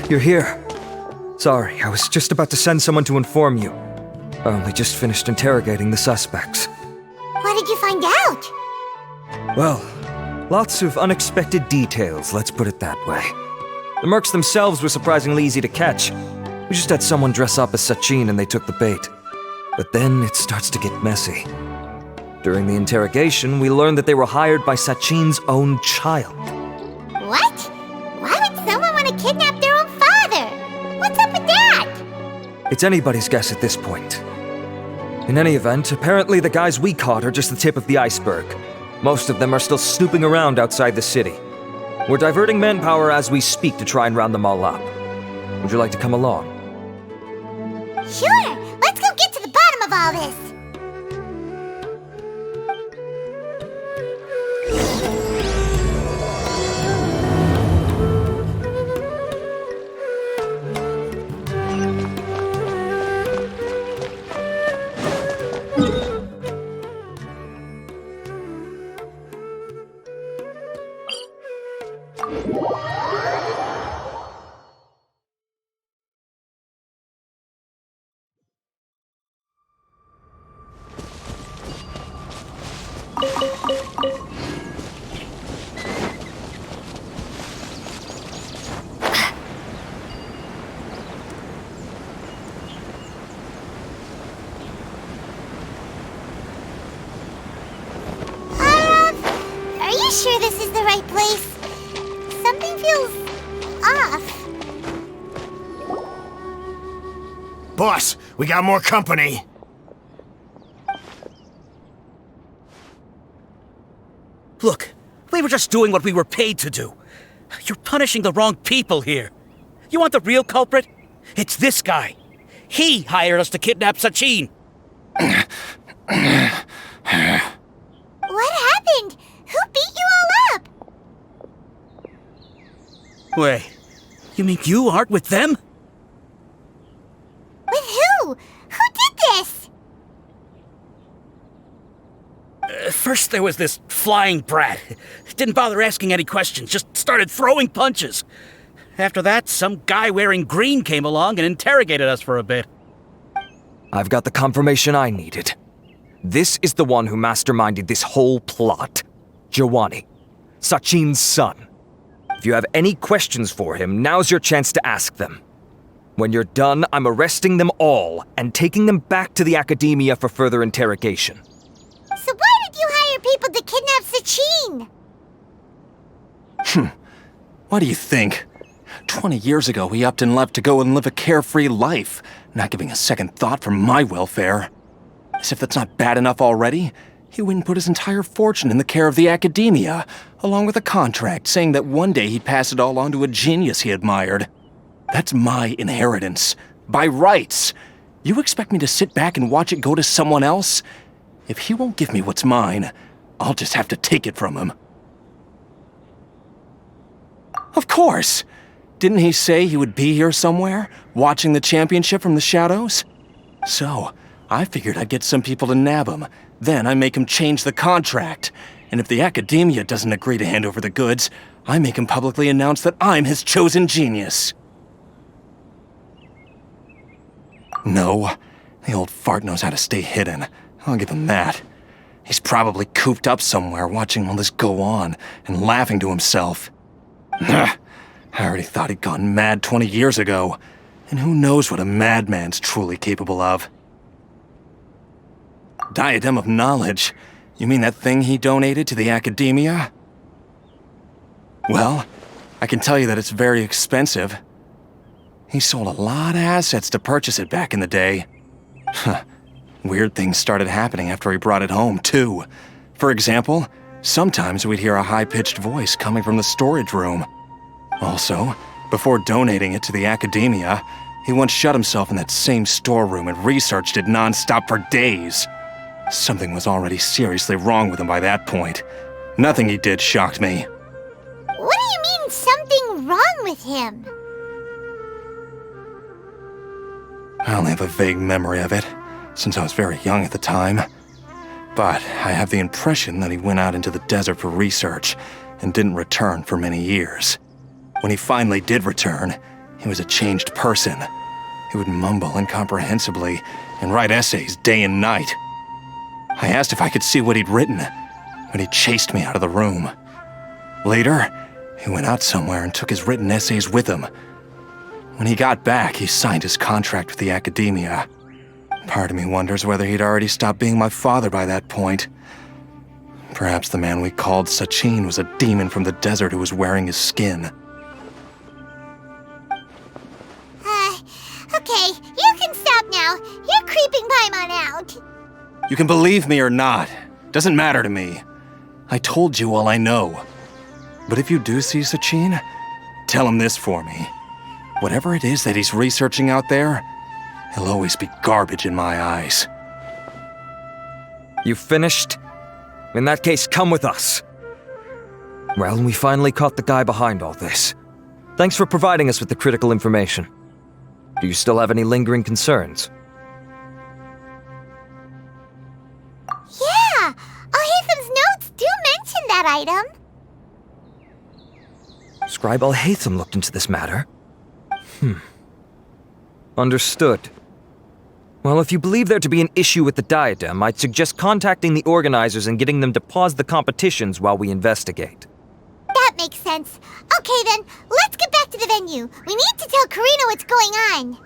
You're here. Sorry, I was just about to send someone to inform you. I only just finished interrogating the suspects. What did you find out? Well, lots of unexpected details, let's put it that way. The mercs themselves were surprisingly easy to catch. We just had someone dress up as Sachin and they took the bait. But then it starts to get messy. During the interrogation, we learned that they were hired by Sachin's own child. What? Why would someone want to kidnap their own father? What's up with that? It's anybody's guess at this point. In any event, apparently the guys we caught are just the tip of the iceberg. Most of them are still snooping around outside the city. We're diverting manpower as we speak to try and round them all up. Would you like to come along? Sure, let's go get to the bottom of all this. Are you sure this is the right place? Something feels off. Boss, we got more company. Look, we were just doing what we were paid to do. You're punishing the wrong people here. You want the real culprit? It's this guy. He hired us to kidnap Sachin. What happened? Who beat you all up? Wait, you mean you aren't with them? With who? Who did this? First there was this flying brat. Didn't bother asking any questions, just started throwing punches. After that, some guy wearing green came along and interrogated us for a bit. I've got the confirmation I needed. This is the one who masterminded this whole plot. Jawani, Sachin's son. If you have any questions for him, now's your chance to ask them. When you're done, I'm arresting them all and taking them back to the Academia for further interrogation. So why did you hire people to kidnap Sachin? What do you think? 20 years ago, he upped and left to go and live a carefree life, not giving a second thought for my welfare. As if that's not bad enough already, he went and put his entire fortune in the care of the Academia, along with a contract saying that one day he'd pass it all on to a genius he admired. That's my inheritance, by rights. You expect me to sit back and watch it go to someone else? If he won't give me what's mine, I'll just have to take it from him. Of course! Didn't he say he would be here somewhere, watching the championship from the shadows? So, I figured I'd get some people to nab him. Then I make him change the contract. And if the Academia doesn't agree to hand over the goods, I make him publicly announce that I'm his chosen genius. No, the old fart knows how to stay hidden. I'll give him that. He's probably cooped up somewhere watching all this go on and laughing to himself. I already thought he'd gone mad 20 years ago. And who knows what a madman's truly capable of. Diadem of knowledge? You mean that thing he donated to the Academia? Well, I can tell you that it's very expensive. He sold a lot of assets to purchase it back in the day. Weird things started happening after he brought it home, too. For example, sometimes we'd hear a high-pitched voice coming from the storage room. Also, before donating it to the Academia, he once shut himself in that same storeroom and researched it non-stop for days. Something was already seriously wrong with him by that point. Nothing he did shocked me. What do you mean, something wrong with him? I only have a vague memory of it, since I was very young at the time. But I have the impression that he went out into the desert for research and didn't return for many years. When he finally did return, He was a changed person. He would mumble incomprehensibly and write essays day and night. I asked if I could see what he'd written, but he chased me out of the room. Later, he went out somewhere and took his written essays with him. When he got back, he signed his contract with the Academia. Part of me wonders whether he'd already stopped being my father by that point. Perhaps the man we called Sachin was a demon from the desert who was wearing his skin. Okay, you can stop now. You're creeping Paimon out. You can believe me or not. Doesn't matter to me. I told you all I know. But if you do see Sachin, tell him this for me. Whatever it is that he's researching out there, he'll always be garbage in my eyes. You finished? In that case, come with us. Well, we finally caught the guy behind all this. Thanks for providing us with the critical information. Do you still have any lingering concerns? Yeah, Al-Haytham's notes do mention that item. Scribe Al-Haytham looked into this matter. Understood. Well, if you believe there to be an issue with the diadem, I'd suggest contacting the organizers and getting them to pause the competitions while we investigate. That makes sense. Okay then, let's get back to the venue. We need to tell Karina what's going on.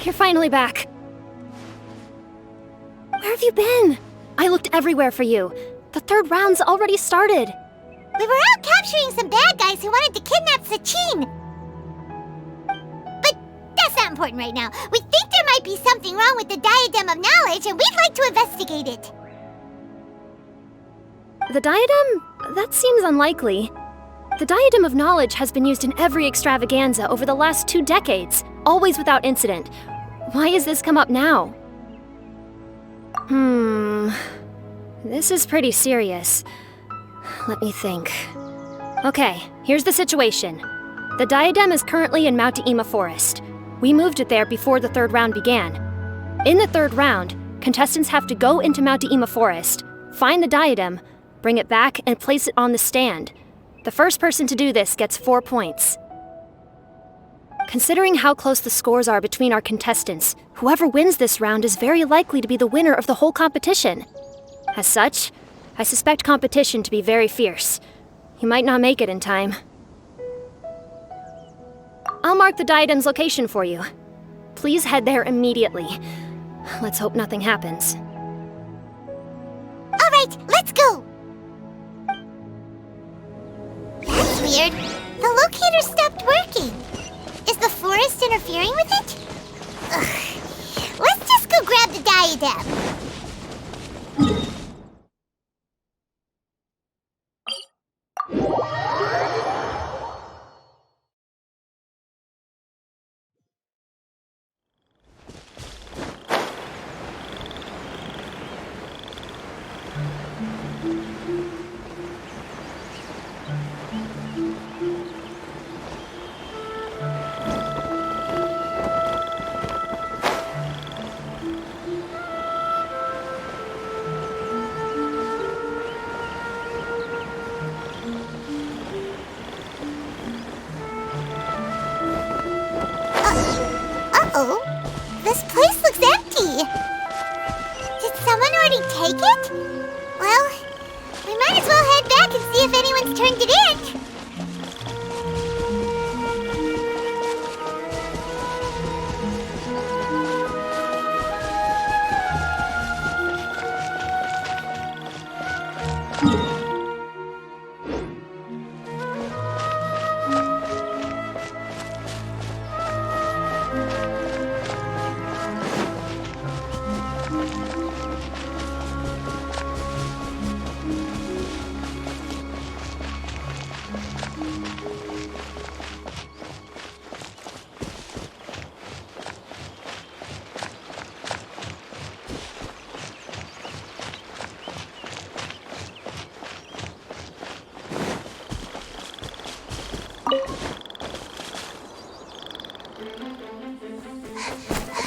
You're finally back. Where have you been? I looked everywhere for you. The third round's already started. We were out capturing some bad guys who wanted to kidnap Sachin. But that's not important right now. We think there might be something wrong with the Diadem of Knowledge, and we'd like to investigate it. The diadem? That seems unlikely. The Diadem of Knowledge has been used in every extravaganza over the last 2 decades, always without incident. Why has this come up now? This is pretty serious. Let me think. Okay, here's the situation. The diadem is currently in Mount Deima Forest. We moved it there before the third round began. In the third round, contestants have to go into Mount Deima Forest, find the diadem, bring it back, and place it on the stand. The first person to do this gets 4 points. Considering how close the scores are between our contestants, whoever wins this round is very likely to be the winner of the whole competition. As such, I suspect competition to be very fierce. You might not make it in time. I'll mark the diadem's location for you. Please head there immediately. Let's hope nothing happens. All right, let's go! That's weird. The locator stopped working. Is the forest interfering with it? Ugh. Let's just go grab the diadem. Uh-oh. This place looks empty. Did someone already take it? Well, we might as well head back and see if anyone's turned it in.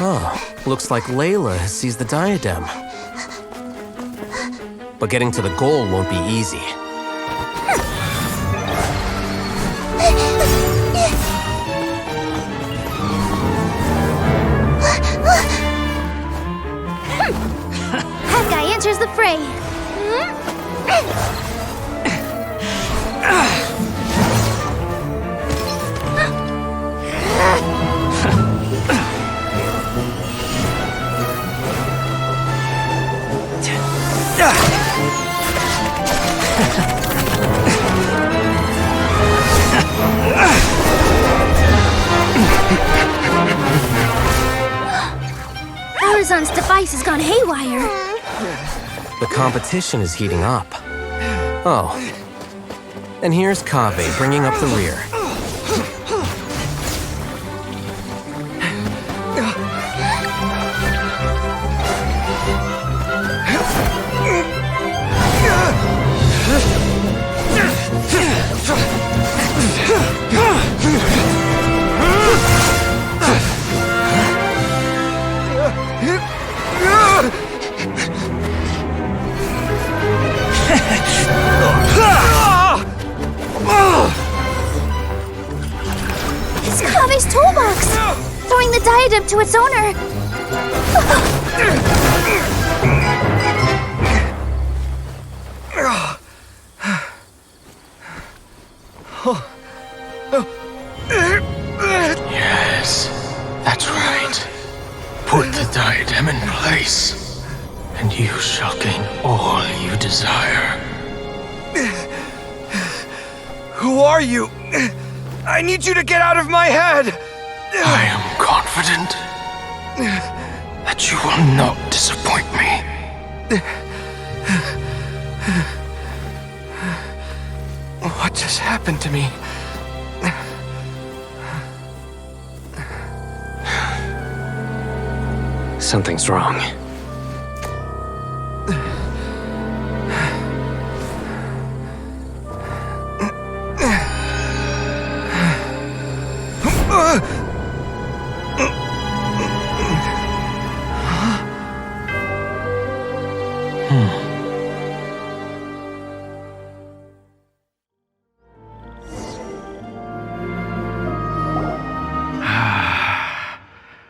Oh, looks like Layla has seized the diadem. But getting to the goal won't be easy. That guy enters the fray. Horizon's device has gone haywire. The competition is heating up. Oh. And here's Kaveh bringing up the rear. It's Kaveh's toolbox! Throwing the diadem to its owner! Yes, that's right. Put the diadem in place, and you shall gain all you desire. Who are you? I need you to get out of my head! I am confident that you will not disappoint me. What just happened to me? Something's wrong.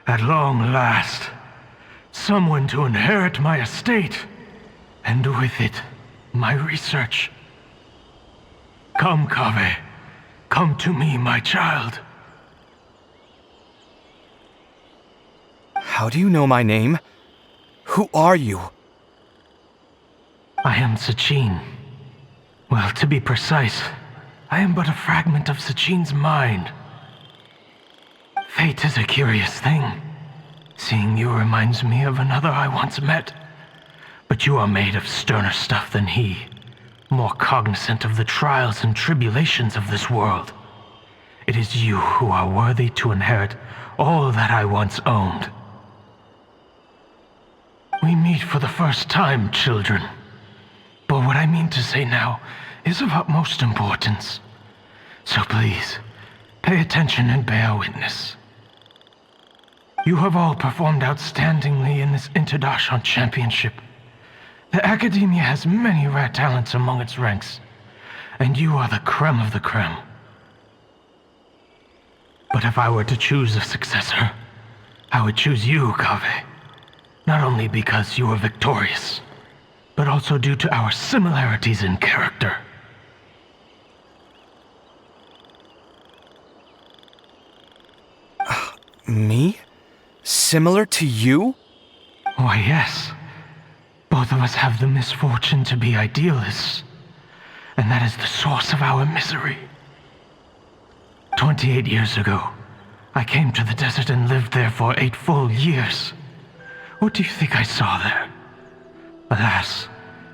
At long last, someone to inherit my estate, and with it, my research. Come, Kaveh. Come to me, my child. How do you know my name? Who are you? I am Sachin. Well, to be precise, I am but a fragment of Sachin's mind. Fate is a curious thing. Seeing you reminds me of another I once met. But you are made of sterner stuff than he, more cognizant of the trials and tribulations of this world. It is you who are worthy to inherit all that I once owned. We meet for the first time, children. But what I mean to say now is of utmost importance. So please, pay attention and bear witness. You have all performed outstandingly in this Interdashon Championship. The Academia has many rare talents among its ranks, and you are the creme of the creme. But if I were to choose a successor, I would choose you, Kaveh. Not only because you were victorious, but also due to our similarities in character. Me? Similar to you? Why, yes. Both of us have the misfortune to be idealists, and that is the source of our misery. 28 years ago, I came to the desert and lived there for 8 full years. What do you think I saw there? Alas,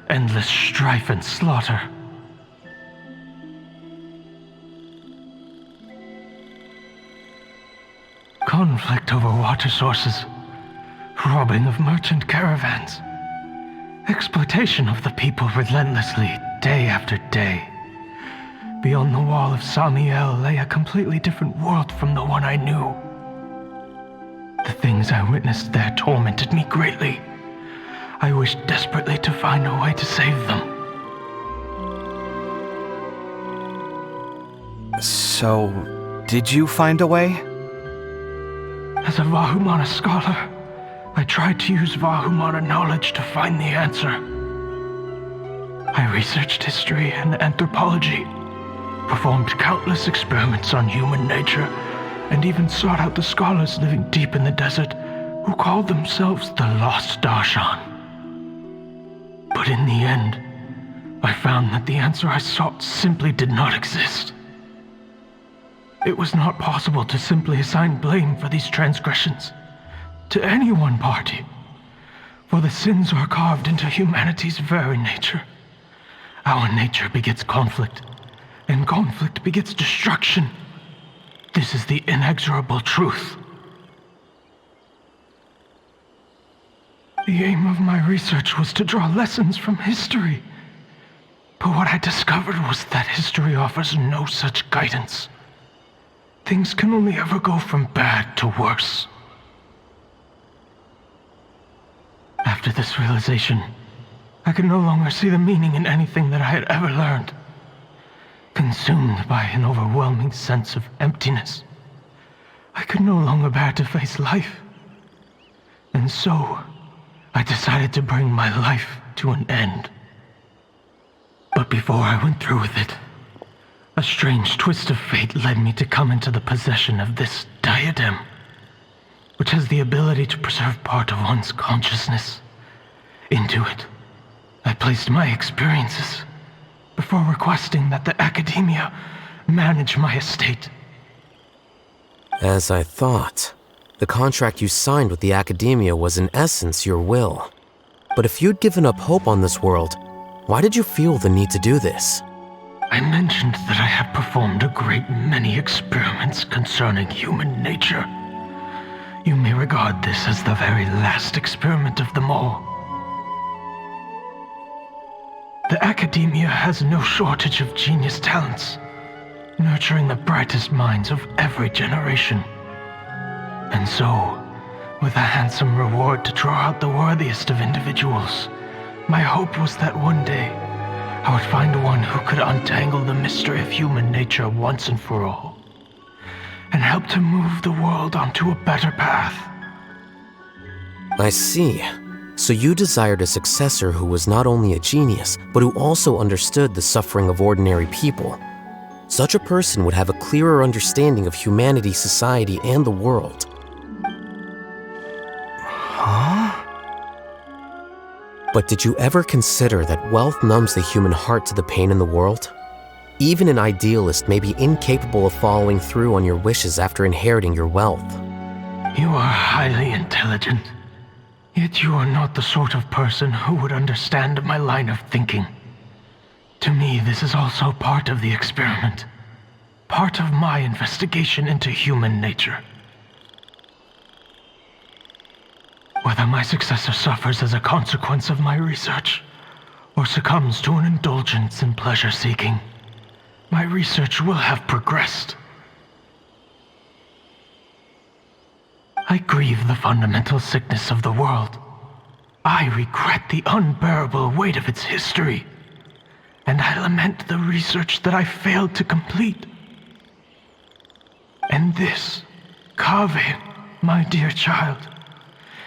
endless strife and slaughter. Conflict over water sources, robbing of merchant caravans, exploitation of the people relentlessly, day after day. Beyond the wall of Samiel lay a completely different world from the one I knew. The things I witnessed there tormented me greatly. I wished desperately to find a way to save them. So, did you find a way? As a Vahumana scholar, I tried to use Vahumana knowledge to find the answer. I researched history and anthropology, performed countless experiments on human nature, and even sought out the scholars living deep in the desert who called themselves the Lost Darshan. But in the end, I found that the answer I sought simply did not exist. It was not possible to simply assign blame for these transgressions to any one party, for the sins are carved into humanity's very nature. Our nature begets conflict, and conflict begets destruction. This is the inexorable truth. The aim of my research was to draw lessons from history, but what I discovered was that history offers no such guidance. Things can only ever go from bad to worse. After this realization, I could no longer see the meaning in anything that I had ever learned. Consumed by an overwhelming sense of emptiness, I could no longer bear to face life. And so, I decided to bring my life to an end. But before I went through with it, a strange twist of fate led me to come into the possession of this diadem, which has the ability to preserve part of one's consciousness. Into it, I placed my experiences before requesting that the Academia manage my estate. As I thought, the contract you signed with the Academia was in essence your will. But if you'd given up hope on this world, why did you feel the need to do this? I mentioned that I had performed a great many experiments concerning human nature. You may regard this as the very last experiment of them all. The Academia has no shortage of genius talents, nurturing the brightest minds of every generation. And so, with a handsome reward to draw out the worthiest of individuals, my hope was that one day I would find one who could untangle the mystery of human nature once and for all, and help to move the world onto a better path. I see. So you desired a successor who was not only a genius, but who also understood the suffering of ordinary people. Such a person would have a clearer understanding of humanity, society, and the world. But did you ever consider that wealth numbs the human heart to the pain in the world? Even an idealist may be incapable of following through on your wishes after inheriting your wealth. You are highly intelligent, yet you are not the sort of person who would understand my line of thinking. To me, this is also part of the experiment, part of my investigation into human nature. Whether my successor suffers as a consequence of my research, or succumbs to an indulgence in pleasure-seeking, my research will have progressed. I grieve the fundamental sickness of the world. I regret the unbearable weight of its history, and I lament the research that I failed to complete. And this, Kaveh, my dear child,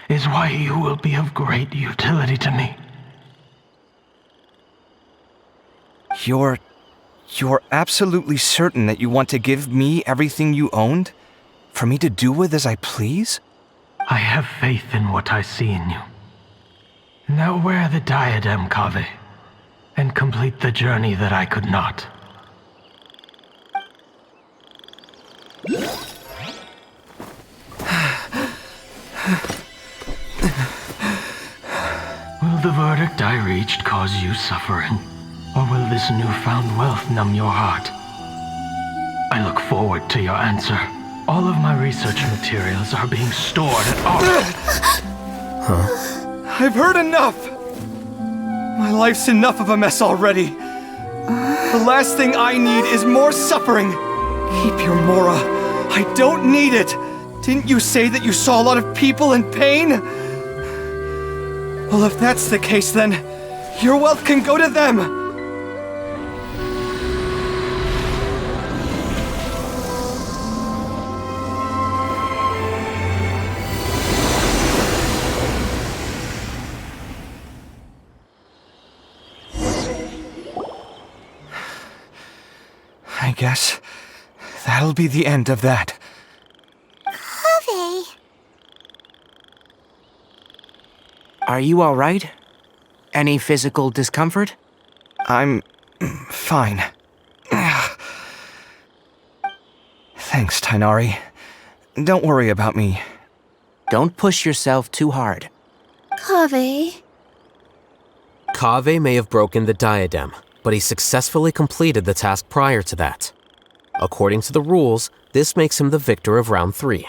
is why you will be of great utility to me. You're absolutely certain that you want to give me everything you owned? For me to do with as I please? I have faith in what I see in you. Now wear the diadem, Kaveh, and complete the journey that I could not. Will the verdict I reached cause you suffering? Or will this newfound wealth numb your heart? I look forward to your answer. All of my research materials are being stored at I've heard enough! My life's enough of a mess already. The last thing I need is more suffering. Keep your Mora. I don't need it. Didn't you say that you saw a lot of people in pain? Well, if that's the case, then your wealth can go to them! I guess that'll be the end of that. Kaveh. Are you alright? Any physical discomfort? I'm fine. Thanks, Tainari. Don't worry about me. Don't push yourself too hard. Kaveh. Kaveh may have broken the diadem, but he successfully completed the task prior to that. According to the rules, this makes him the victor of round 3.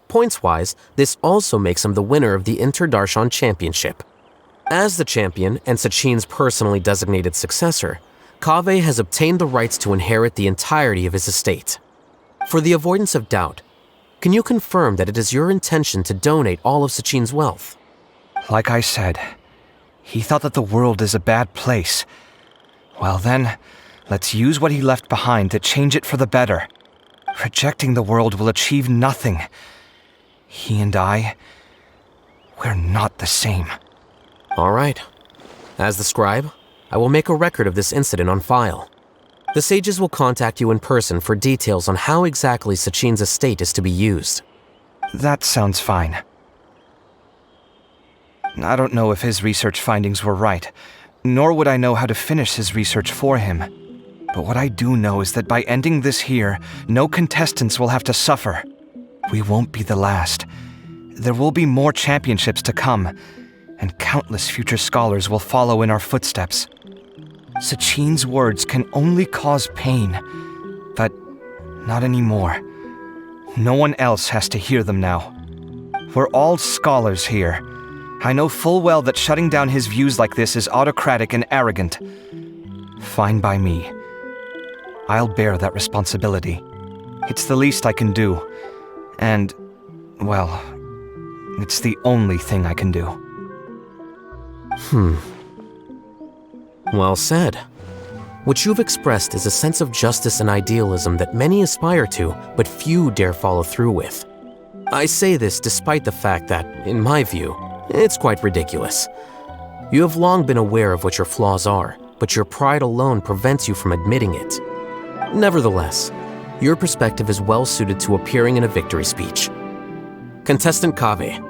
Points-wise, this also makes him the winner of the Inter-Darshan Championship. As the champion and Sachin's personally designated successor, Kaveh has obtained the rights to inherit the entirety of his estate. For the avoidance of doubt, can you confirm that it is your intention to donate all of Sachin's wealth? Like I said, he thought that the world is a bad place. Well then, let's use what he left behind to change it for the better. Rejecting the world will achieve nothing. He and I, we're not the same. All right. As the scribe, I will make a record of this incident on file. The sages will contact you in person for details on how exactly Sachin's estate is to be used. That sounds fine. I don't know if his research findings were right, nor would I know how to finish his research for him. But what I do know is that by ending this here, no contestants will have to suffer. We won't be the last. There will be more championships to come, and countless future scholars will follow in our footsteps. Sachin's words can only cause pain, but not anymore. No one else has to hear them now. We're all scholars here. I know full well that shutting down his views like this is autocratic and arrogant. Fine by me. I'll bear that responsibility. It's the least I can do. And, well, it's the only thing I can do. Well said. What you've expressed is a sense of justice and idealism that many aspire to, but few dare follow through with. I say this despite the fact that, in my view, it's quite ridiculous. You have long been aware of what your flaws are, but your pride alone prevents you from admitting it. Nevertheless, your perspective is well suited to appearing in a victory speech. Contestant Kaveh,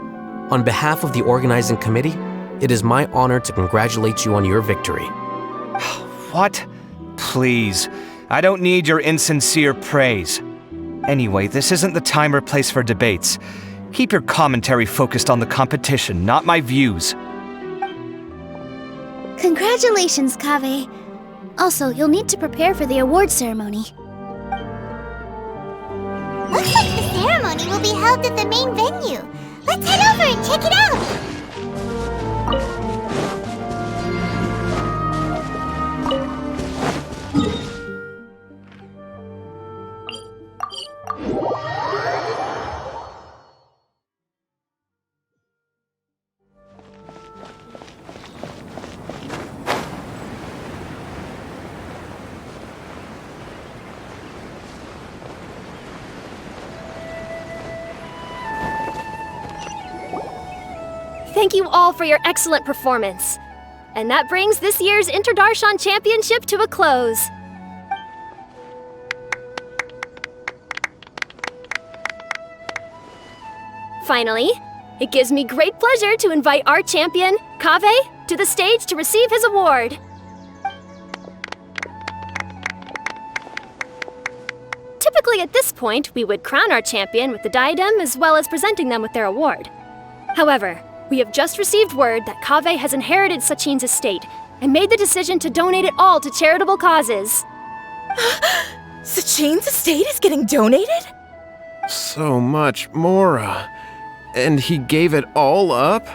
on behalf of the organizing committee, it is my honor to congratulate you on your victory. What? Please. I don't need your insincere praise. Anyway, this isn't the time or place for debates. Keep your commentary focused on the competition, not my views. Congratulations, Kaveh. Also, you'll need to prepare for the award ceremony. Looks like the ceremony will be held at the main venue. Let's head over and check it out! Thank you all for your excellent performance. And that brings this year's Inter-Darshan Championship to a close. Finally, it gives me great pleasure to invite our champion, Kaveh, to the stage to receive his award. Typically at this point, we would crown our champion with the diadem as well as presenting them with their award. However, we have just received word that Kaveh has inherited Sachin's estate and made the decision to donate it all to charitable causes. Sachin's estate is getting donated? So much, Mora. And he gave it all up?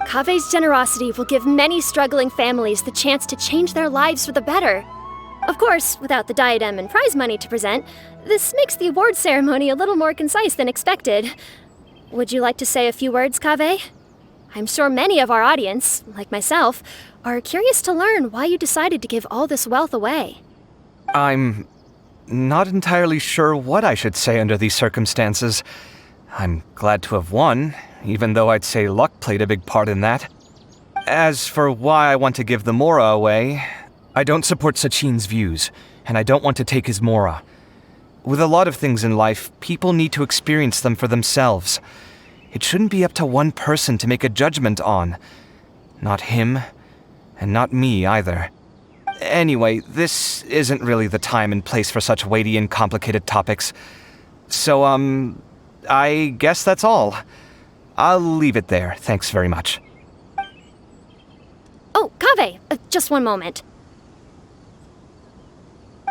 Kaveh's generosity will give many struggling families the chance to change their lives for the better. Of course, without the diadem and prize money to present, this makes the award ceremony a little more concise than expected. Would you like to say a few words, Kaveh? I'm sure many of our audience, like myself, are curious to learn why you decided to give all this wealth away. I'm not entirely sure what I should say under these circumstances. I'm glad to have won, even though I'd say luck played a big part in that. As for why I want to give the Mora away, I don't support Sachin's views, and I don't want to take his Mora. With a lot of things in life, people need to experience them for themselves. It shouldn't be up to one person to make a judgment on. Not him, and not me either. Anyway, this isn't really the time and place for such weighty and complicated topics. So, I guess that's all. I'll leave it there, thanks very much. Oh, Kaveh, just one moment.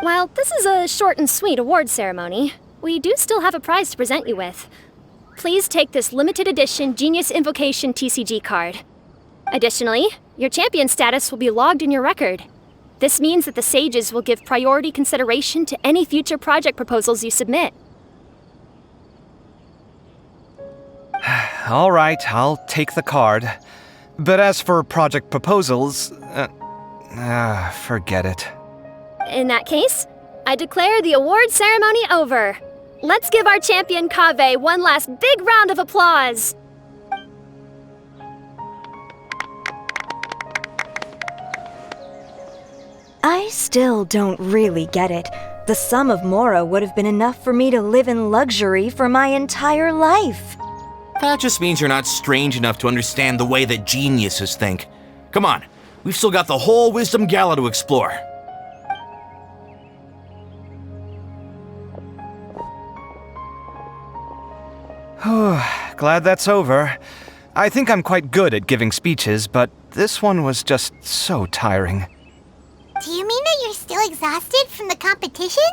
While this is a short and sweet award ceremony, we do still have a prize to present you with. Please take this limited edition Genius Invocation TCG card. Additionally, your champion status will be logged in your record. This means that the sages will give priority consideration to any future project proposals you submit. All right, I'll take the card. But as for project proposals, forget it. In that case, I declare the award ceremony over. Let's give our champion Kaveh one last big round of applause. I still don't really get it. The sum of Mora would have been enough for me to live in luxury for my entire life. That just means you're not strange enough to understand the way that geniuses think. Come on, we've still got the whole Wisdom Gala to explore. Glad that's over. I think I'm quite good at giving speeches, but this one was just so tiring. Do you mean that you're still exhausted from the competition?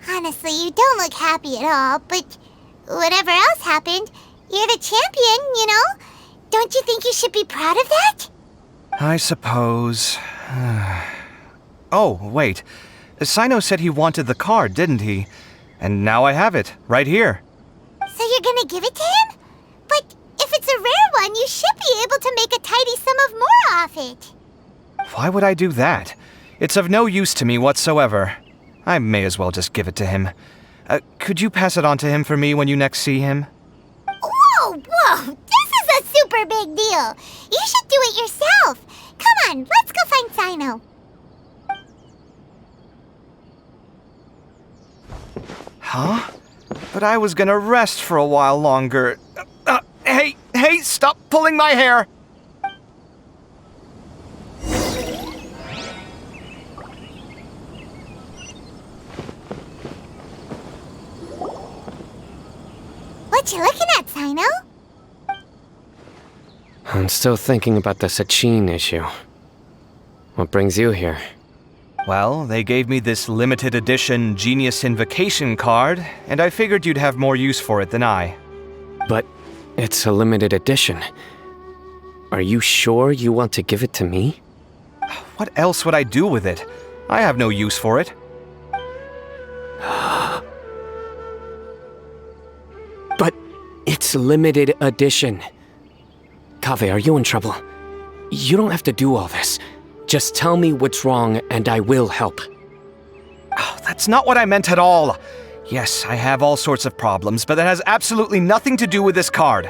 Honestly, you don't look happy at all, but whatever else happened, you're the champion, you know? Don't you think you should be proud of that? I suppose. Oh, wait. Sino said he wanted the card, didn't he? And now I have it, right here. So you're gonna give it to him? But if it's a rare one, you should be able to make a tidy sum of Mora off it. Why would I do that? It's of no use to me whatsoever. I may as well just give it to him. Could you pass it on to him for me when you next see him? Whoa! This is a super big deal. You should do it yourself. Come on, let's go find Sino. Huh? But I was gonna rest for a while longer. Hey, stop pulling my hair! What you looking at, Sino? I'm still thinking about the Sachin issue. What brings you here? Well, they gave me this limited edition Genius Invocation card, and I figured you'd have more use for it than I. But it's a limited edition. Are you sure you want to give it to me? What else would I do with it? I have no use for it. But it's limited edition. Kaveh, are you in trouble? You don't have to do all this. Just tell me what's wrong and I will help. Oh, that's not what I meant at all. Yes, I have all sorts of problems, but that has absolutely nothing to do with this card.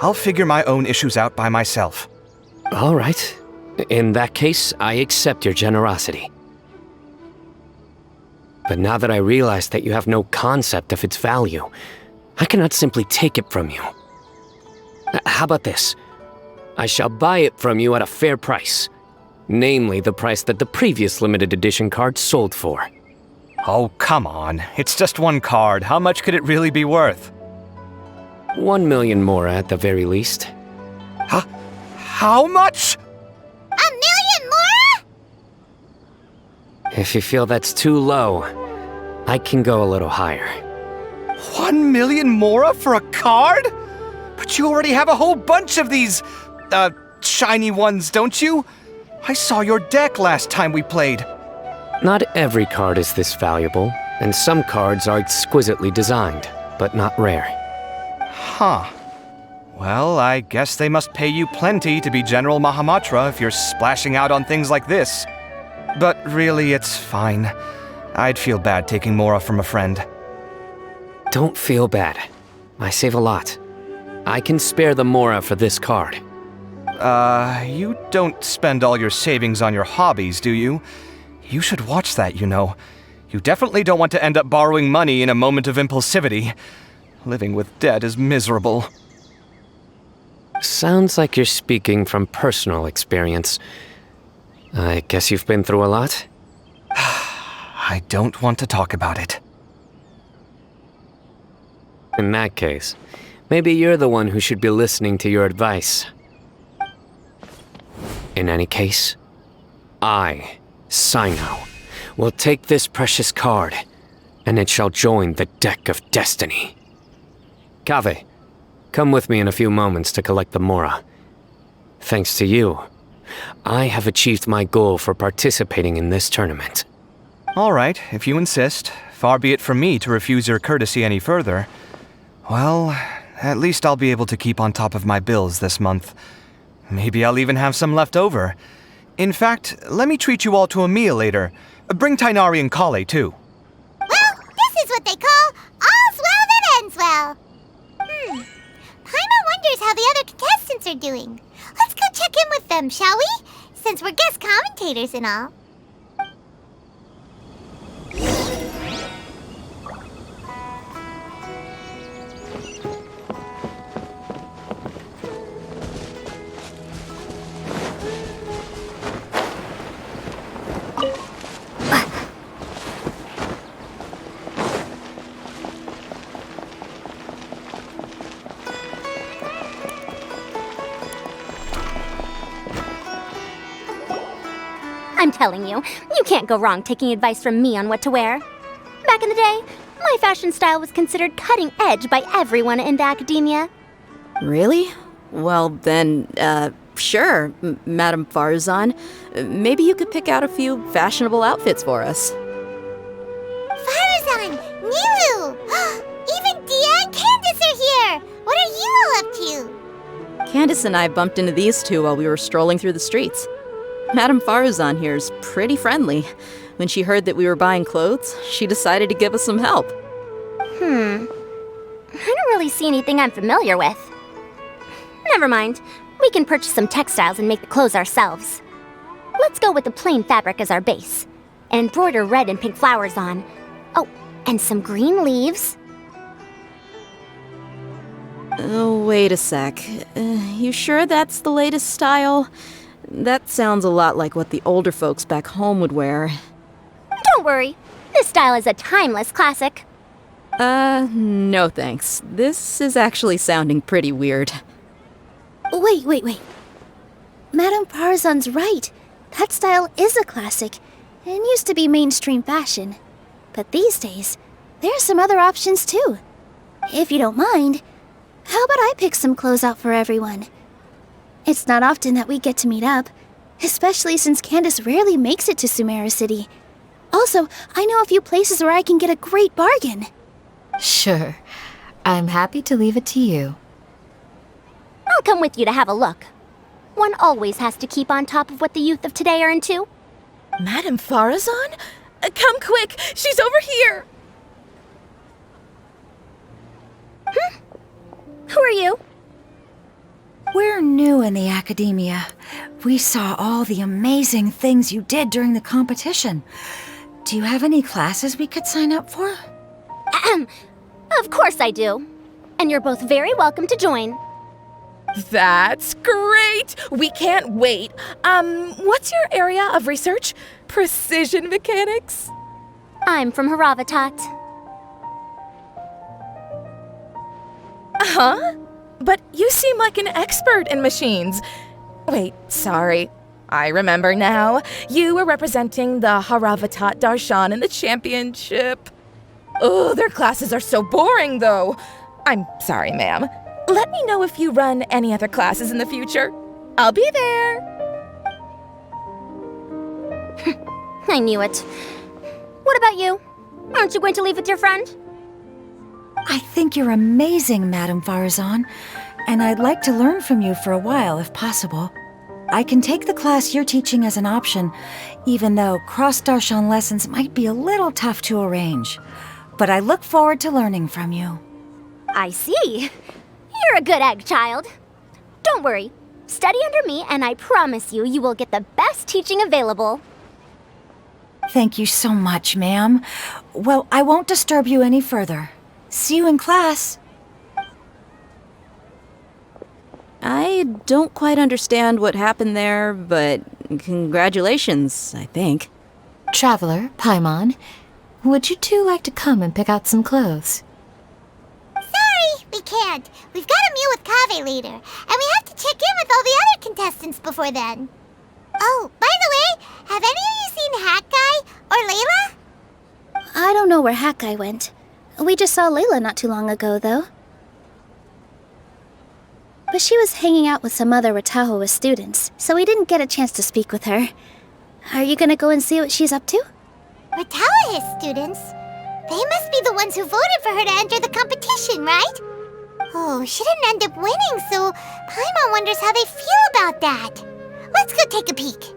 I'll figure my own issues out by myself. All right. In that case, I accept your generosity. But now that I realize that you have no concept of its value, I cannot simply take it from you. How about this? I shall buy it from you at a fair price. Namely, the price that the previous limited edition card sold for. Oh, come on. It's just one card. How much could it really be worth? 1 million more at the very least. Huh? How much? 1 million more? If you feel that's too low, I can go a little higher. 1 million Mora for a card? But you already have a whole bunch of these, shiny ones, don't you? I saw your deck last time we played. Not every card is this valuable, and some cards are exquisitely designed, but not rare. Huh. Well, I guess they must pay you plenty to be General Mahamatra if you're splashing out on things like this. But really, it's fine. I'd feel bad taking Mora from a friend. Don't feel bad. I save a lot. I can spare the Mora for this card. You don't spend all your savings on your hobbies, do you? You should watch that, you know. You definitely don't want to end up borrowing money in a moment of impulsivity. Living with debt is miserable. Sounds like you're speaking from personal experience. I guess you've been through a lot? I don't want to talk about it. In that case, maybe you're the one who should be listening to your advice. In any case, I, Sino, will take this precious card, and it shall join the deck of destiny. Kaveh, come with me in a few moments to collect the Mora. Thanks to you, I have achieved my goal for participating in this tournament. All right, if you insist. Far be it from me to refuse your courtesy any further. Well, at least I'll be able to keep on top of my bills this month. Maybe I'll even have some left over. In fact, let me treat you all to a meal later. Bring Tainari and Kale, too. Well, this is what they call all's well that ends well. Paimon wonders how the other contestants are doing. Let's go check in with them, shall we? Since we're guest commentators and all. I'm telling you, you can't go wrong taking advice from me on what to wear. Back in the day, my fashion style was considered cutting edge by everyone in the academia. Really? Well then, sure, Madame Farzan. Maybe you could pick out a few fashionable outfits for us. Farzan! Nilu! Even Dia and Candace are here! What are you all up to? Candace and I bumped into these two while we were strolling through the streets. Madame Farzan here's pretty friendly. When she heard that we were buying clothes, she decided to give us some help. I don't really see anything I'm familiar with. Never mind. We can purchase some textiles and make the clothes ourselves. Let's go with the plain fabric as our base. And embroider red and pink flowers on. Oh, and some green leaves. Oh, wait a sec. You sure that's the latest style? That sounds a lot like what the older folks back home would wear. Don't worry. This style is a timeless classic. No thanks. This is actually sounding pretty weird. Wait. Madame Farzan's right. That style is a classic, and used to be mainstream fashion. But these days, there's some other options too. If you don't mind, how about I pick some clothes out for everyone? It's not often that we get to meet up, especially since Candace rarely makes it to Sumeru City. Also, I know a few places where I can get a great bargain. Sure. I'm happy to leave it to you. I'll come with you to have a look. One always has to keep on top of what the youth of today are into. Madame Farzan? Come quick! She's over here! Who are you? We're new in the academia. We saw all the amazing things you did during the competition. Do you have any classes we could sign up for? Of course I do. And you're both very welcome to join. That's great! We can't wait. What's your area of research? Precision mechanics? I'm from Haravatat. Huh? But you seem like an expert in machines. Wait, sorry. I remember now. You were representing the Haravatat Darshan in the championship. Oh, their classes are so boring, though. I'm sorry, ma'am. Let me know if you run any other classes in the future. I'll be there. I knew it. What about you? Aren't you going to leave with your friend? I think you're amazing, Madame Farazan, and I'd like to learn from you for a while if possible. I can take the class you're teaching as an option, even though cross-Darshan lessons might be a little tough to arrange. But I look forward to learning from you. I see. You're a good egg, child. Don't worry. Study under me, and I promise you, you will get the best teaching available. Thank you so much, ma'am. Well, I won't disturb you any further. See you in class. I don't quite understand what happened there, but congratulations, I think. Traveler, Paimon, would you two like to come and pick out some clothes? Sorry, we can't. We've got a meal with Kaveh later, and we have to check in with all the other contestants before then. Oh, by the way, have any of you seen Hat Guy or Layla? I don't know where Hat Guy went. We just saw Layla not too long ago, though. But she was hanging out with some other Ratahoa students, so we didn't get a chance to speak with her. Are you gonna go and see what she's up to? Ratahoa students? They must be the ones who voted for her to enter the competition, right? Oh, she didn't end up winning, so Paimon wonders how they feel about that. Let's go take a peek.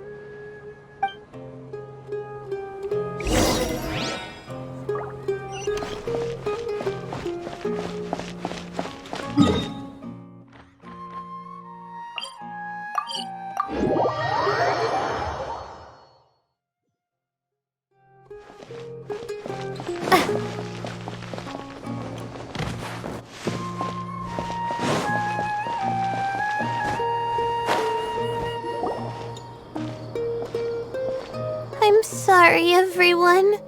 I'm sorry, everyone.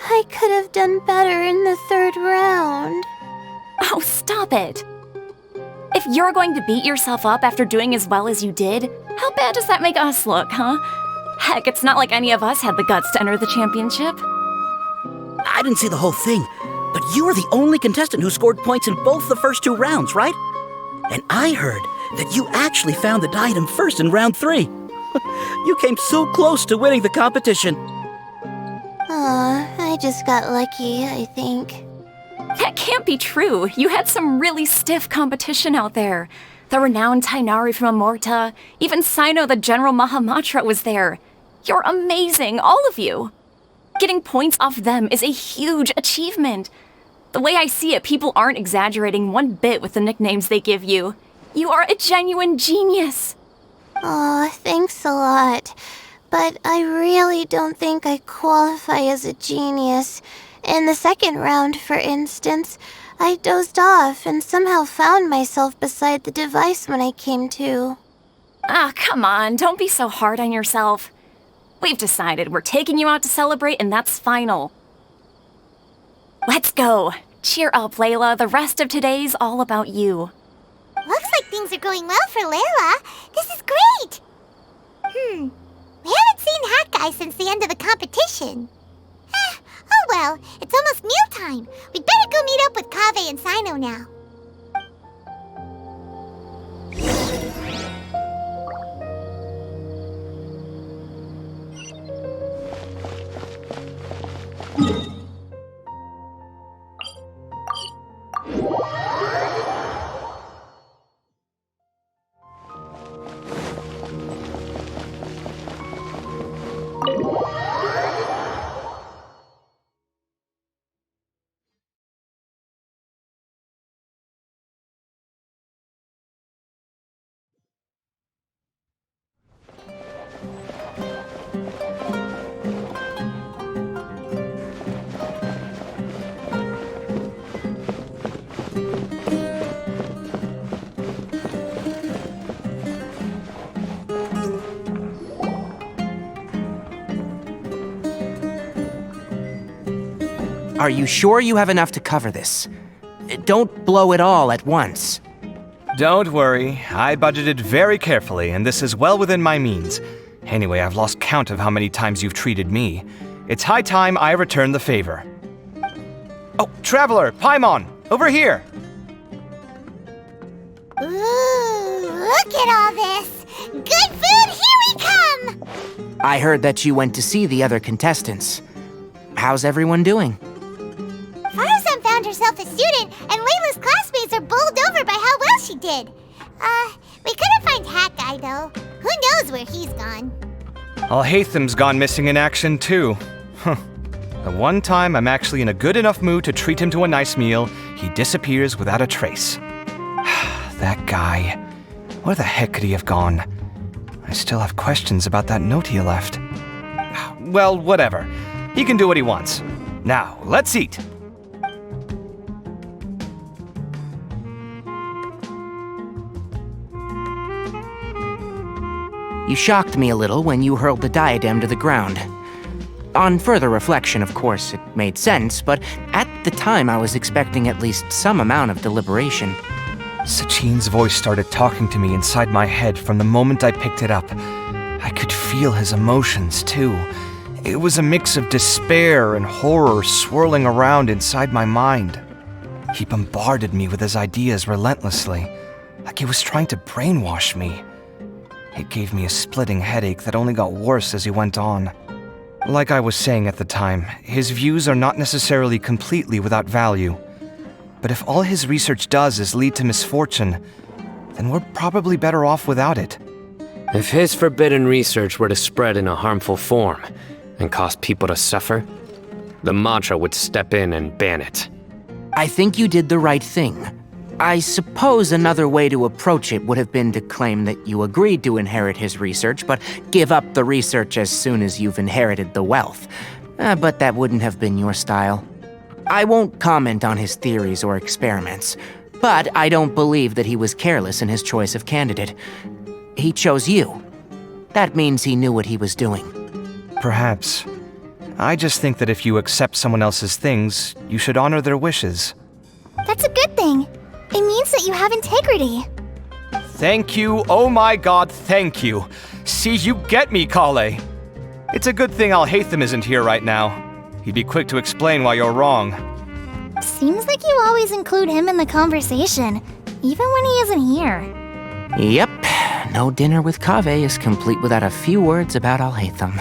I could have done better in the third round. Oh, stop it! If you're going to beat yourself up after doing as well as you did, how bad does that make us look, huh? Heck, it's not like any of us had the guts to enter the championship. I didn't see the whole thing, but you were the only contestant who scored points in both the first 2 rounds, right? And I heard that you actually found the diadem first in round 3. You came so close to winning the competition. I just got lucky, I think. That can't be true. You had some really stiff competition out there. The renowned Tainari from Amorta, even Sino the General Mahamatra was there. You're amazing, all of you. Getting points off them is a huge achievement. The way I see it, people aren't exaggerating one bit with the nicknames they give you. You are a genuine genius. Aw, thanks a lot. But I really don't think I qualify as a genius. In the second round, for instance, I dozed off and somehow found myself beside the device when I came to. Ah, come on, don't be so hard on yourself. We've decided we're taking you out to celebrate, and that's final. Let's go. Cheer up, Layla. The rest of today's all about you. Looks like things are going well for Layla. This is great. We haven't seen Hat Guy since the end of the competition. Oh well, it's almost mealtime. We'd better go meet up with Kaveh and Sino now. Are you sure you have enough to cover this? Don't blow it all at once. Don't worry, I budgeted very carefully, and this is well within my means. Anyway, I've lost count of how many times you've treated me. It's high time I return the favor. Oh, Traveler, Paimon, over here! Ooh, look at all this! Good food, here we come! I heard that you went to see the other contestants. How's everyone doing? Farzan found herself a student, and Layla's classmates are bowled over by how well she did. We couldn't find Hat Guy, though. Who knows where he's gone? Alhaitham's gone missing in action, too. Huh. The one time I'm actually in a good enough mood to treat him to a nice meal, he disappears without a trace. That guy. Where the heck could he have gone? I still have questions about that note he left. Well, whatever. He can do what he wants. Now, let's eat. You shocked me a little when you hurled the diadem to the ground. On further reflection, of course, it made sense, but at the time I was expecting at least some amount of deliberation. Sachin's voice started talking to me inside my head from the moment I picked it up. I could feel his emotions, too. It was a mix of despair and horror swirling around inside my mind. He bombarded me with his ideas relentlessly, like he was trying to brainwash me. It gave me a splitting headache that only got worse as he went on. Like I was saying at the time, his views are not necessarily completely without value. But if all his research does is lead to misfortune, then we're probably better off without it. If his forbidden research were to spread in a harmful form and cause people to suffer, the Mantra would step in and ban it. I think you did the right thing. I suppose another way to approach it would have been to claim that you agreed to inherit his research, but give up the research as soon as you've inherited the wealth. But that wouldn't have been your style. I won't comment on his theories or experiments, but I don't believe that he was careless in his choice of candidate. He chose you. That means he knew what he was doing. Perhaps. I just think that if you accept someone else's things, you should honor their wishes. That's a good thing. It means that you have integrity. Thank you, oh my god, thank you. See, you get me, Kale. It's a good thing Alhaitham isn't here right now. He'd be quick to explain why you're wrong. Seems like you always include him in the conversation, even when he isn't here. Yep, no dinner with Kave is complete without a few words about Alhaitham.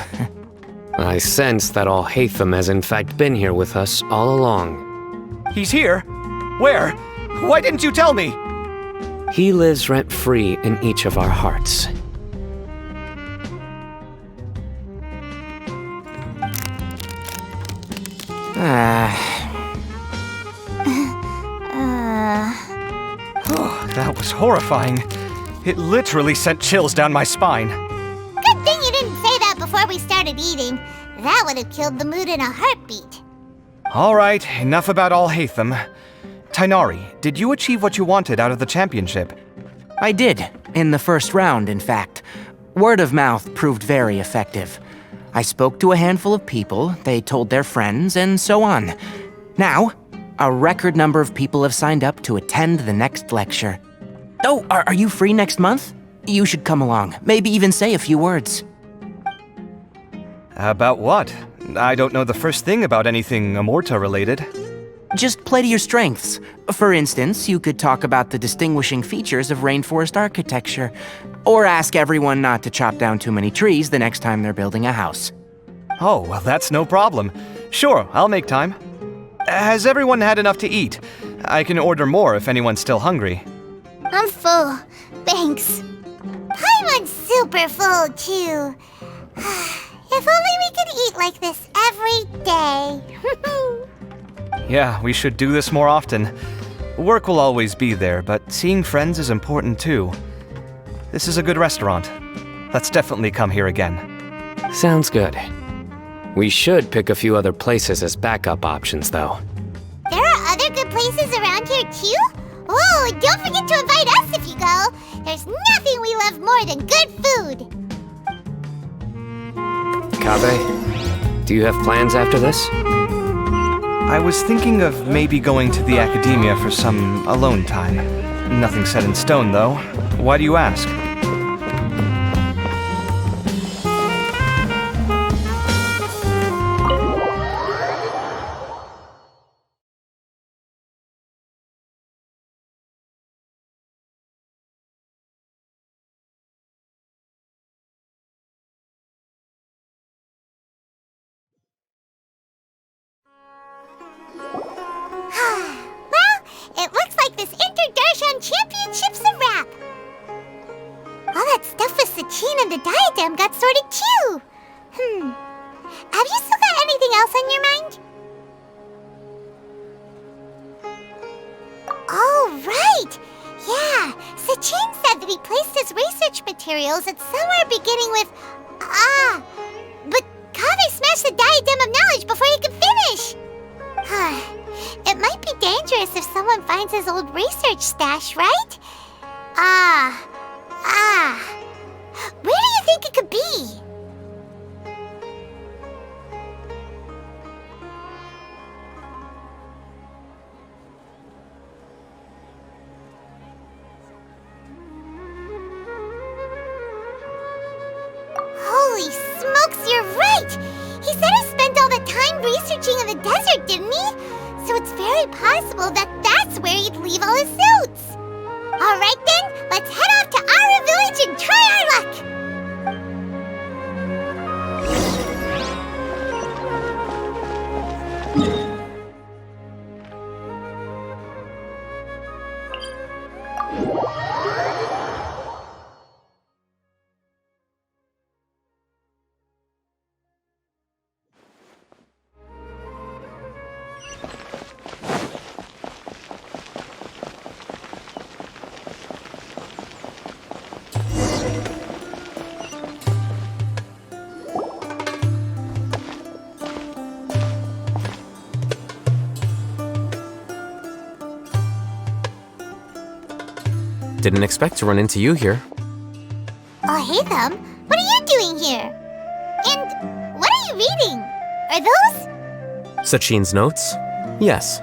I sense that Alhaitham has in fact been here with us all along. He's here? Where? Why didn't you tell me? He lives rent-free in each of our hearts. Oh, that was horrifying. It literally sent chills down my spine. Good thing you didn't say that before we started eating. That would have killed the mood in a heartbeat. All right, enough about Alhaitham. Tainari, did you achieve what you wanted out of the championship? I did, in the first round, in fact. Word of mouth proved very effective. I spoke to a handful of people, they told their friends, and so on. Now, a record number of people have signed up to attend the next lecture. Oh, are you free next month? You should come along, maybe even say a few words. About what? I don't know the first thing about anything Amorta-related. Just play to your strengths. For instance, you could talk about the distinguishing features of rainforest architecture, or ask everyone not to chop down too many trees the next time they're building a house. Oh, well, that's no problem. Sure, I'll make time. Has everyone had enough to eat? I can order more if anyone's still hungry. I'm full. Thanks. Paimon's super full, too. If only we could eat like this every day. Yeah, we should do this more often. Work will always be there, but seeing friends is important too. This is a good restaurant. Let's definitely come here again. Sounds good. We should pick a few other places as backup options, though. There are other good places around here, too? Oh, and don't forget to invite us if you go. There's nothing we love more than good food. Kabe, do you have plans after this? I was thinking of maybe going to the Academia for some alone time. Nothing set in stone, though. Why do you ask? make this Inter-Darshan Championships a wrap. All that stuff with Sachin and the diadem got sorted too. Have you still got anything else on your mind? Oh, right! Yeah, Sachin said that he placed his research materials at somewhere beginning with but Kaveh smashed the diadem of knowledge before he could finish! It might be dangerous if someone finds his old research stash, right? Where do you think it could be? Holy smokes, you're right! He said he spent all the time researching in the desert, didn't he? So it's very possible that that's where he'd leave all his notes. Alright then, let's head off to Ara Village and try our luck! Didn't expect to run into you here. Oh, hey, Thumb. What are you doing here? And what are you reading? Are those? Sachin's notes? Yes.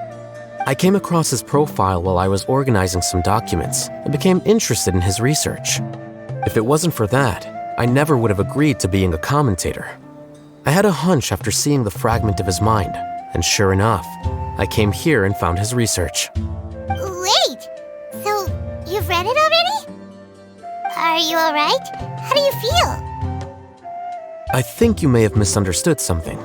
I came across his profile while I was organizing some documents and became interested in his research. If it wasn't for that, I never would have agreed to being a commentator. I had a hunch after seeing the fragment of his mind, and sure enough, I came here and found his research. Wait! So, you've read it already? Are you alright? How do you feel? I think you may have misunderstood something.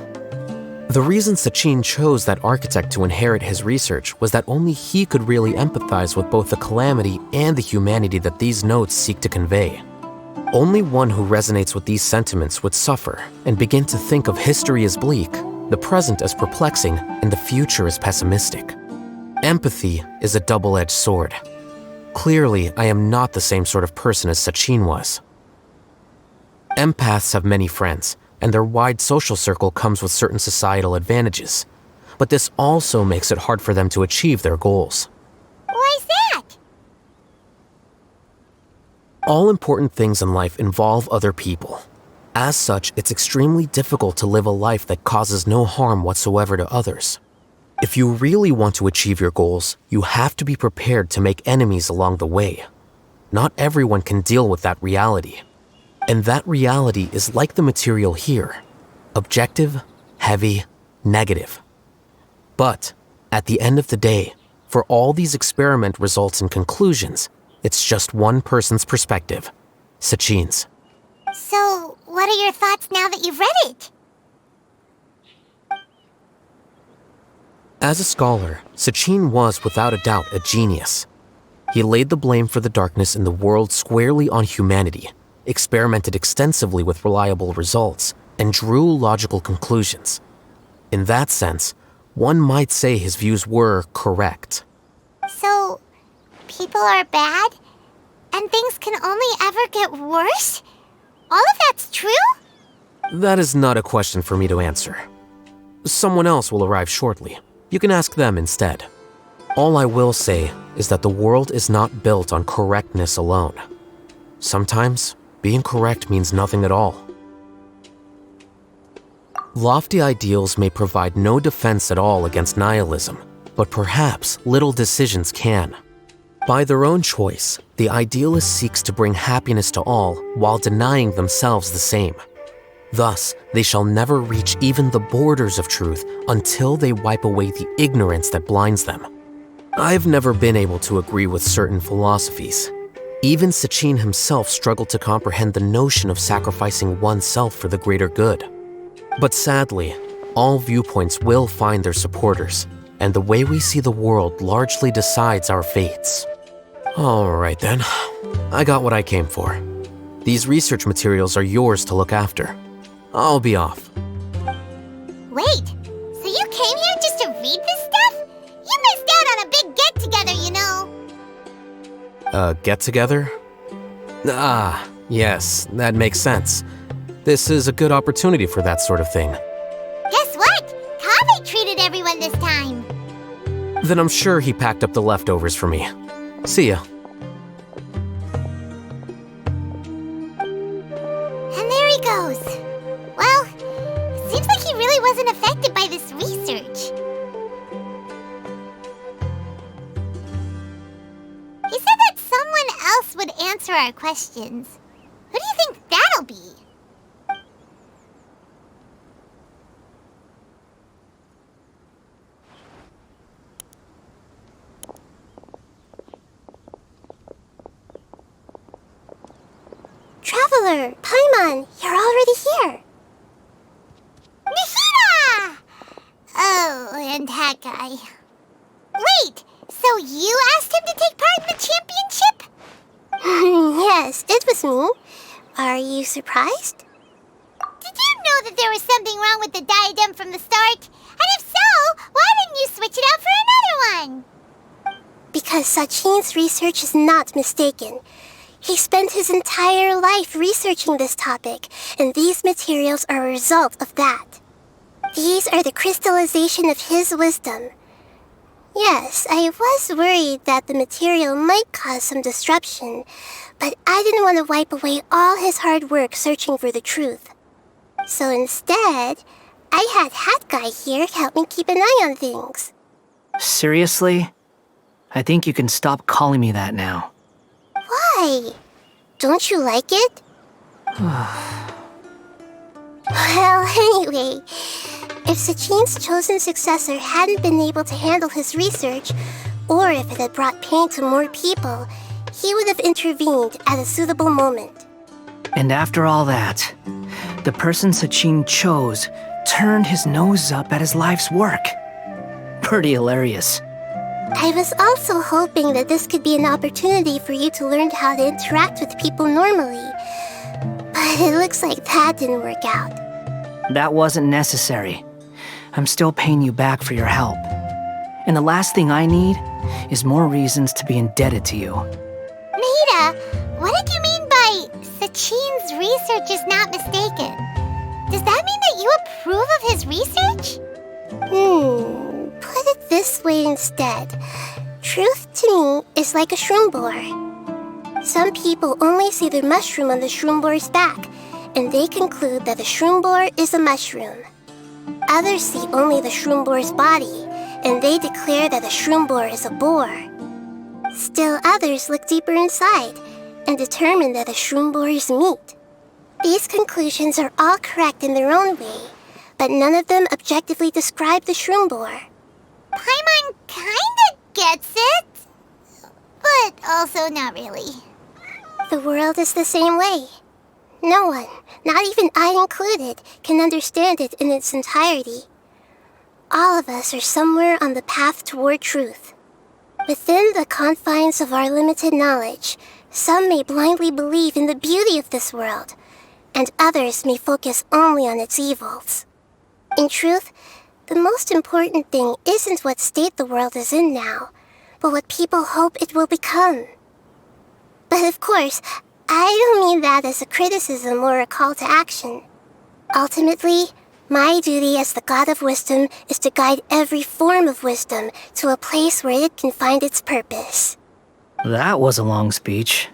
The reason Sachin chose that architect to inherit his research was that only he could really empathize with both the calamity and the humanity that these notes seek to convey. Only one who resonates with these sentiments would suffer and begin to think of history as bleak, the present as perplexing, and the future as pessimistic. Empathy is a double-edged sword. Clearly, I am not the same sort of person as Sachin was. Empaths have many friends, and their wide social circle comes with certain societal advantages. But this also makes it hard for them to achieve their goals. Why's that? All important things in life involve other people. As such, it's extremely difficult to live a life that causes no harm whatsoever to others. If you really want to achieve your goals, you have to be prepared to make enemies along the way. Not everyone can deal with that reality. And that reality is like the material here. Objective, heavy, negative. But, at the end of the day, for all these experiment results and conclusions, it's just one person's perspective, Sachin's. So, what are your thoughts now that you've read it? As a scholar, Sachin was without a doubt a genius. He laid the blame for the darkness in the world squarely on humanity, experimented extensively with reliable results, and drew logical conclusions. In that sense, one might say his views were correct. So, people are bad? And things can only ever get worse? All of that's true? That is not a question for me to answer. Someone else will arrive shortly. You can ask them instead. All I will say is that the world is not built on correctness alone. Sometimes, being correct means nothing at all. Lofty ideals may provide no defense at all against nihilism, but perhaps little decisions can. By their own choice, the idealist seeks to bring happiness to all while denying themselves the same. Thus, they shall never reach even the borders of truth until they wipe away the ignorance that blinds them. I've never been able to agree with certain philosophies. Even Sachin himself struggled to comprehend the notion of sacrificing oneself for the greater good. But sadly, all viewpoints will find their supporters, and the way we see the world largely decides our fates. Alright then, I got what I came for. These research materials are yours to look after. I'll be off. Wait, so you came here just to read this stuff? You missed out on a big get-together, you know. Get-together? Ah, yes, that makes sense. This is a good opportunity for that sort of thing. Guess what? Kaveh treated everyone this time. Then I'm sure he packed up the leftovers for me. See ya. And there he goes. Well, seems like he really wasn't affected by this research. He said that someone else would answer our questions. Who do you think that'll be? Traveler, Paimon, you're already here. Nihira! Oh, and that guy. Wait, so you asked him to take part in the championship? Yes, it was me. Are you surprised? Did you know that there was something wrong with the diadem from the start? And if so, why didn't you switch it out for another one? Because Sachin's research is not mistaken. He spent his entire life researching this topic, and these materials are a result of that. These are the crystallization of his wisdom. Yes, I was worried that the material might cause some disruption, but I didn't want to wipe away all his hard work searching for the truth. So instead, I had Hat Guy here help me keep an eye on things. Seriously? I think you can stop calling me that now. Why? Don't you like it? Well, anyway, if Sachin's chosen successor hadn't been able to handle his research, or if it had brought pain to more people, he would have intervened at a suitable moment. And after all that, the person Sachin chose turned his nose up at his life's work. Pretty hilarious. I was also hoping that this could be an opportunity for you to learn how to interact with people normally. But it looks like that didn't work out. That wasn't necessary. I'm still paying you back for your help. And the last thing I need is more reasons to be indebted to you. Nahida, what did you mean by Sachin's research is not mistaken? Does that mean that you approve of his research? Put it this way instead. Truth to me is like a shroom boar. Some people only see the mushroom on the shroom boar's back, and they conclude that the shroom boar is a mushroom. Others see only the shroom boar's body, and they declare that the shroom boar is a boar. Still others look deeper inside, and determine that the shroom boar is meat. These conclusions are all correct in their own way, but none of them objectively describe the shroom boar. Paimon kinda gets it, but also not really. The world is the same way. No one, not even I included, can understand it in its entirety. All of us are somewhere on the path toward truth. Within the confines of our limited knowledge, some may blindly believe in the beauty of this world, and others may focus only on its evils. In truth, the most important thing isn't what state the world is in now, but what people hope it will become. But of course, I don't mean that as a criticism or a call to action. Ultimately, my duty as the God of Wisdom is to guide every form of wisdom to a place where it can find its purpose. That was a long speech.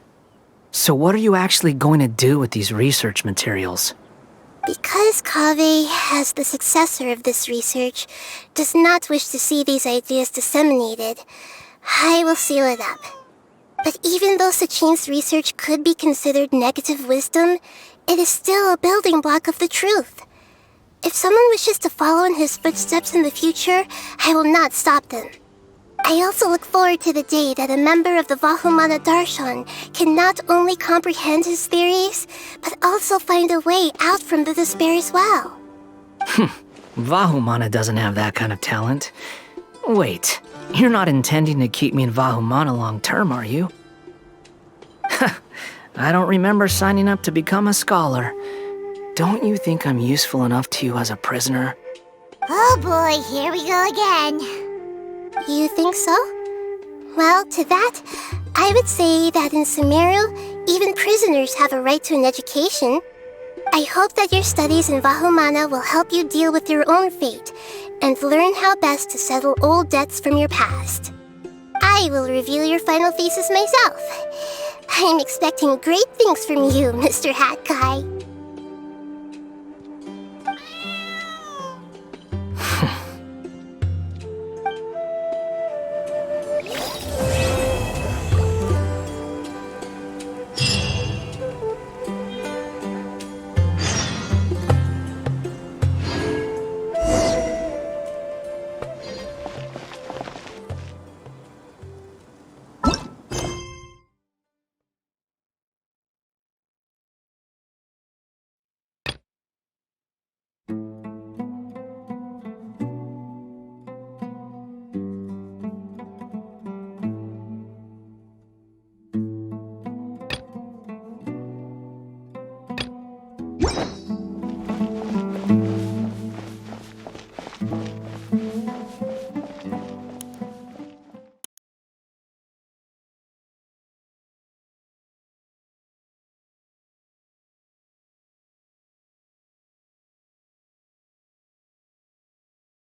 So what are you actually going to do with these research materials? Because Kaveh, as the successor of this research, does not wish to see these ideas disseminated, I will seal it up. But even though Sachin's research could be considered negative wisdom, it is still a building block of the truth. If someone wishes to follow in his footsteps in the future, I will not stop them. I also look forward to the day that a member of the Vahumana Darshan can not only comprehend his theories, but also find a way out from the despair as well. Vahumana doesn't have that kind of talent. Wait, you're not intending to keep me in Vahumana long term, are you? I don't remember signing up to become a scholar. Don't you think I'm useful enough to you as a prisoner? Oh boy, here we go again. You think so? Well, to that, I would say that in Sumeru, even prisoners have a right to an education. I hope that your studies in Vahumana will help you deal with your own fate and learn how best to settle old debts from your past. I will review your final thesis myself. I'm expecting great things from you, Mr. Hat Guy.